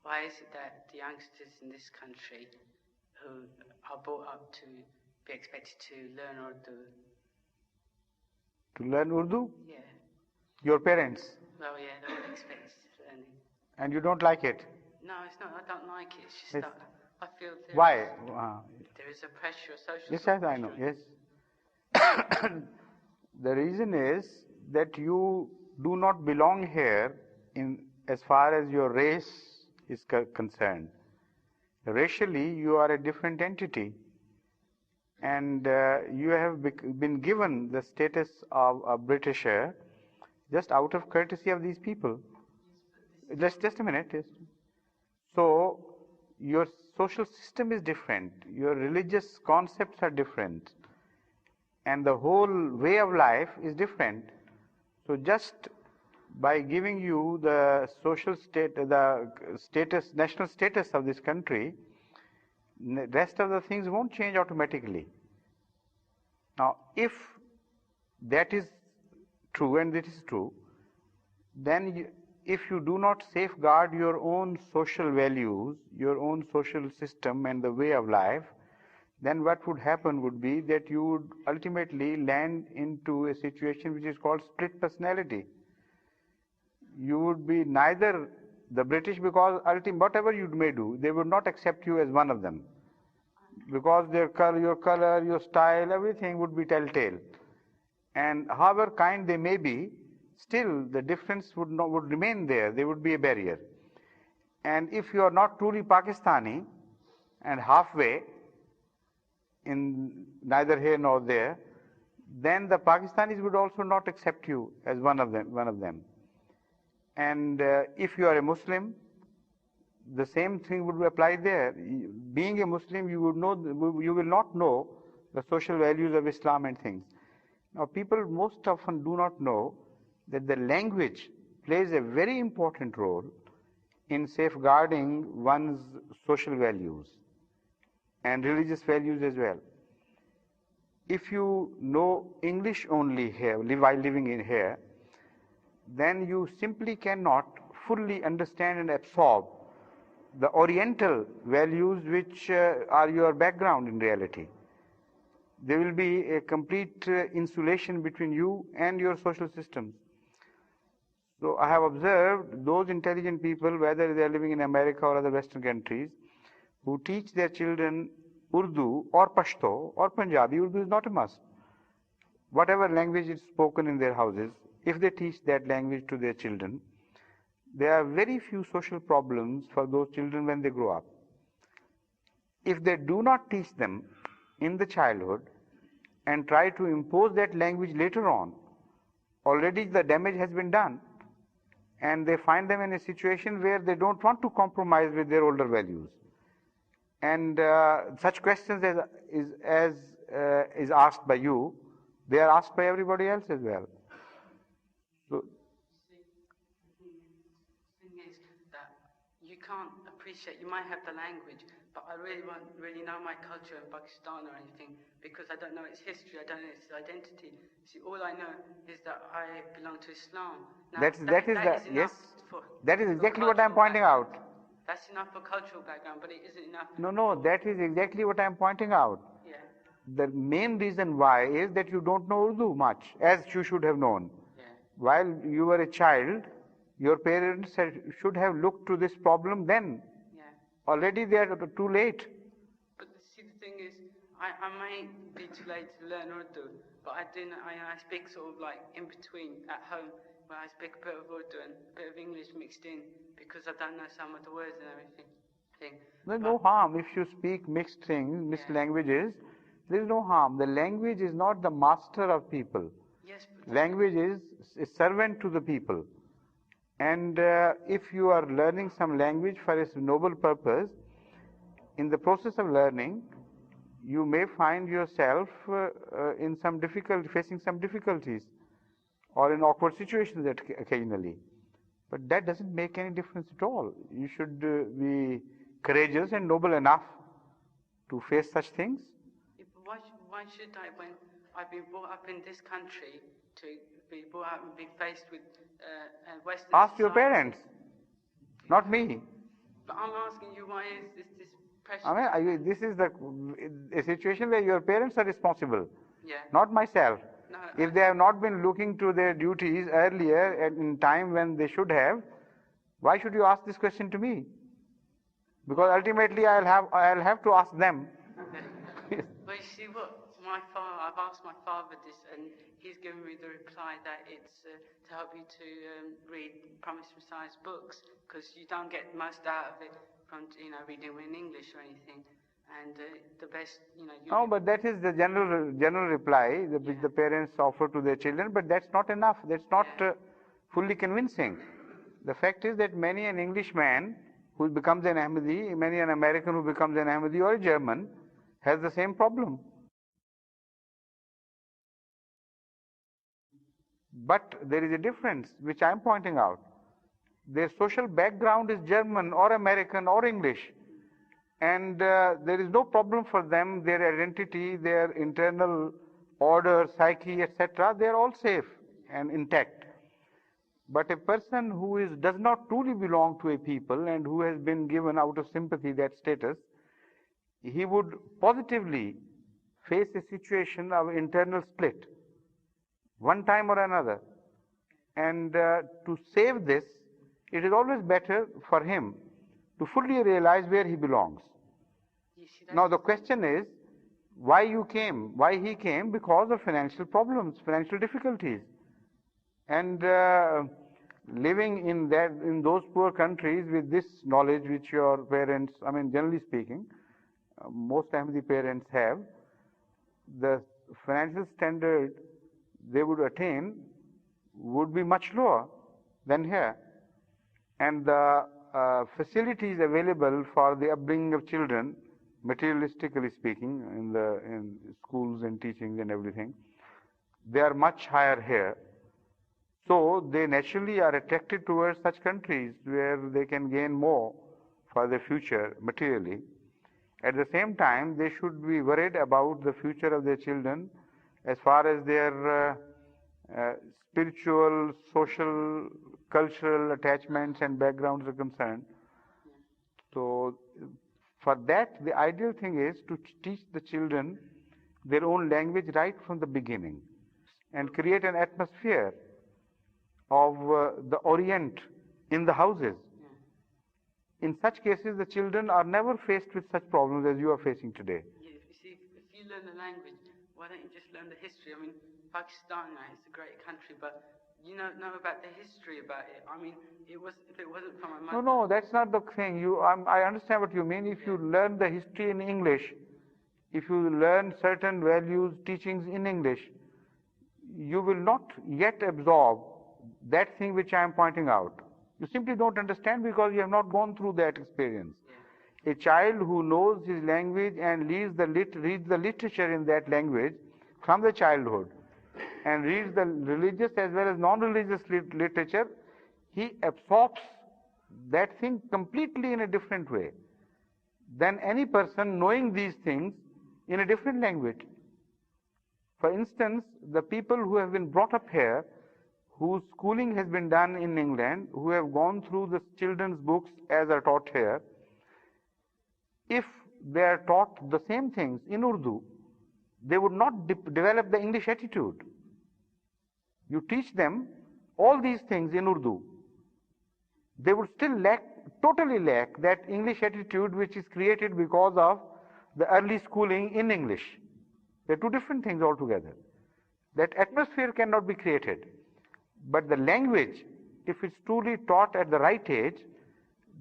Why is it that the youngsters in this country who are brought up to be expected to learn Urdu? To learn Urdu? Yeah. Your parents? Well, yeah, they're all expected to learn it. And you don't like it? No, it's not. I don't like it. It's just that I feel why? There is a pressure, a social Yes, pressure. I know. Yes. The reason is that you do not belong here in as far as your race is concerned. Racially, you are a different entity, and you have been given the status of a Britisher just out of courtesy of these people. Just a minute. Yes. So your social system is different, your religious concepts are different, and the whole way of life is different. So just by giving you the social state, the status, national status of this country, rest of the things won't change automatically. Now, if that is true, and it is true, then if you do not safeguard your own social values, your own social system and the way of life, then what would happen would be that you would ultimately land into a situation which is called split personality. You would be neither the British, because whatever you may do, they would not accept you as one of them, because your color, your style, everything would be telltale. And however kind they may be, still the difference would remain there. There would be a barrier. And if you are not truly Pakistani and halfway, in neither here nor there, then the Pakistanis would also not accept you as one of them. And if you are a Muslim, the same thing would apply there. Being a Muslim, you will not know the social values of Islam and things. Now, people most often do not know that the language plays a very important role in safeguarding one's social values and religious values as well. If you know English only here, while living in here, then you simply cannot fully understand and absorb the Oriental values which are your background in reality. There will be a complete insulation between you and your social systems. So I have observed those intelligent people, whether they are living in America or other Western countries, who teach their children Urdu or Pashto or Punjabi. Urdu is not a must. Whatever language is spoken in their houses, if they teach that language to their children, there are very few social problems for those children when they grow up. If they do not teach them in the childhood and try to impose that language later on, already the damage has been done, and they find them in a situation where they don't want to compromise with their older values. And such questions as is asked by you, they are asked by everybody else as well. So, the thing is that you can't appreciate, you might have the language, but I really won't really know my culture in Pakistan or anything, because I don't know its history, I don't know its identity. See, all I know is that I belong to Islam. Now, that is exactly what I am pointing out. That's enough for cultural background, but it isn't enough. No, that is exactly what I am pointing out. Yeah. The main reason why is that you don't know Urdu much, as you should have known. Yeah. While you were a child, your parents should have looked to this problem then. Yeah. Already they are too late. But see, the thing is, I might be too late to learn Urdu, but I speak sort of like in between at home, where I speak a bit of Urdu and a bit of English mixed in, because I don't know some of the words and everything. There's no harm if you speak mixed things, mixed languages. There is no harm. The language is not the master of people. Yes, language is a servant to the people. And if you are learning some language for a noble purpose, in the process of learning, you may find yourself in facing some difficulties, or in awkward situations occasionally. But that doesn't make any difference at all. You should be courageous and noble enough to face such things. Yeah, but why should I, when I've been brought up in this country, to be brought up and be faced with Western Ask society? your parents, not me. But I'm asking you, why is this pressure? I mean, this is a situation where your parents are responsible, Yeah. not myself. No, If they have not been looking to their duties earlier and in time when they should have, why should you ask this question to me? Because ultimately I'll have to ask them. Well, you see what I've asked my father this, and he's given me the reply that it's to help you to read Promised Messiah's books, because you don't get most out of it from reading them in English or anything. And the best, No, but that is the general reply which the parents offer to their children, but that's not enough. That's not fully convincing. The fact is that many an Englishman who becomes an Ahmadi, many an American who becomes an Ahmadi or a German has the same problem. But there is a difference which I am pointing out. Their social background is German or American or English. And there is no problem for them, their identity, their internal order, psyche, etc., they are all safe and intact. But a person who does not truly belong to a people and who has been given out of sympathy that status, he would positively face a situation of internal split, one time or another. And to save this, it is always better for him to fully realize where he belongs. Now the question is, why he came? Because of financial problems, financial difficulties. And living in those poor countries with this knowledge which your parents, I mean generally speaking, most Ahmadi parents have, the financial standard they would attain would be much lower than here. And the facilities available for the upbringing of children, materialistically speaking, in schools and teaching and everything, they are much higher here. So they naturally are attracted towards such countries where they can gain more for their future materially. At the same time, they should be worried about the future of their children as far as their spiritual, social, cultural attachments and backgrounds are concerned. So for that, the ideal thing is to teach the children their own language right from the beginning and create an atmosphere of the Orient in the houses. In such cases, the children are never faced with such problems as you are facing today. Yeah, you see, if you learn the language, why don't you just learn the history? I mean, Pakistan, it's a great country, but you don't know about the history about it. I mean, if it wasn't for my mother. No, that's not the thing. I understand what you mean. If you learn the history in English, if you learn certain values, teachings in English, you will not yet absorb that thing which I am pointing out. You simply don't understand because you have not gone through that experience. A child who knows his language and reads the literature in that language from the childhood and reads the religious as well as non-religious literature, he absorbs that thing completely in a different way than any person knowing these things in a different language. For instance, the people who have been brought up here, whose schooling has been done in England, who have gone through the children's books as are taught here, if they are taught the same things in Urdu, they would not develop the English attitude. You teach them all these things in Urdu, they would still totally lack that English attitude which is created because of the early schooling in English. They're two different things altogether. That atmosphere cannot be created. But the language, if it's truly taught at the right age,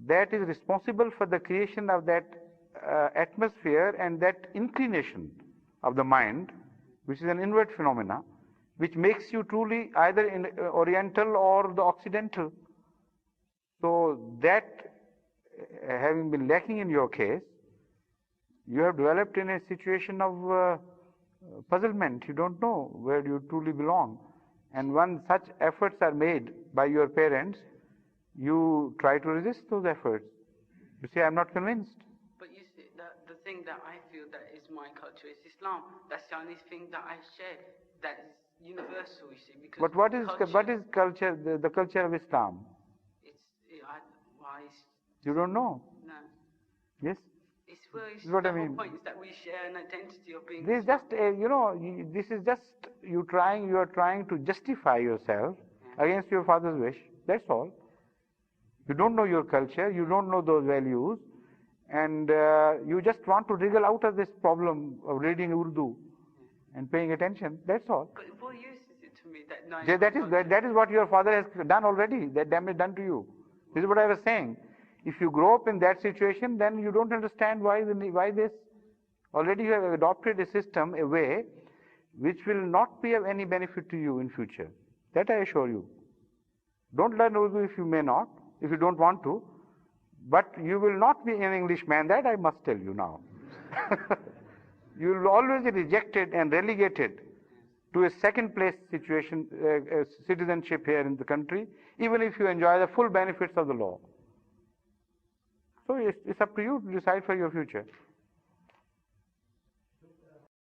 that is responsible for the creation of that atmosphere and that inclination of the mind, which is an inward phenomena, which makes you truly either in Oriental or the Occidental. So that having been lacking in your case, you have developed in a situation of puzzlement. You don't know where you truly belong. And when such efforts are made by your parents, you try to resist those efforts. You say, I'm not convinced. But you see, the thing that I feel that is my culture is Islam. That's the only thing that I share that is universal, you see. Because but what is culture, the culture of Islam? It's, why is... You don't know? No, Yes? It's very, This is what the I whole mean. point is that we share an identity of being This is just, this is just you are trying to justify yourself against your father's wish. That's all. You don't know your culture, you don't know those values, and you just want to wriggle out of this problem of reading Urdu and paying attention. That's all. But what use is it to me that knowing That is what your father has done already. That damage done to you. This is what I was saying. If you grow up in that situation, then you don't understand why this. Already you have adopted a system, a way, which will not be of any benefit to you in future. That I assure you. Don't learn Urdu if you may not, if you don't want to, but you will not be an Englishman, that I must tell you now. You will always be rejected and relegated to a second place situation, citizenship here in the country, even if you enjoy the full benefits of the law. So it's up to you to decide for your future.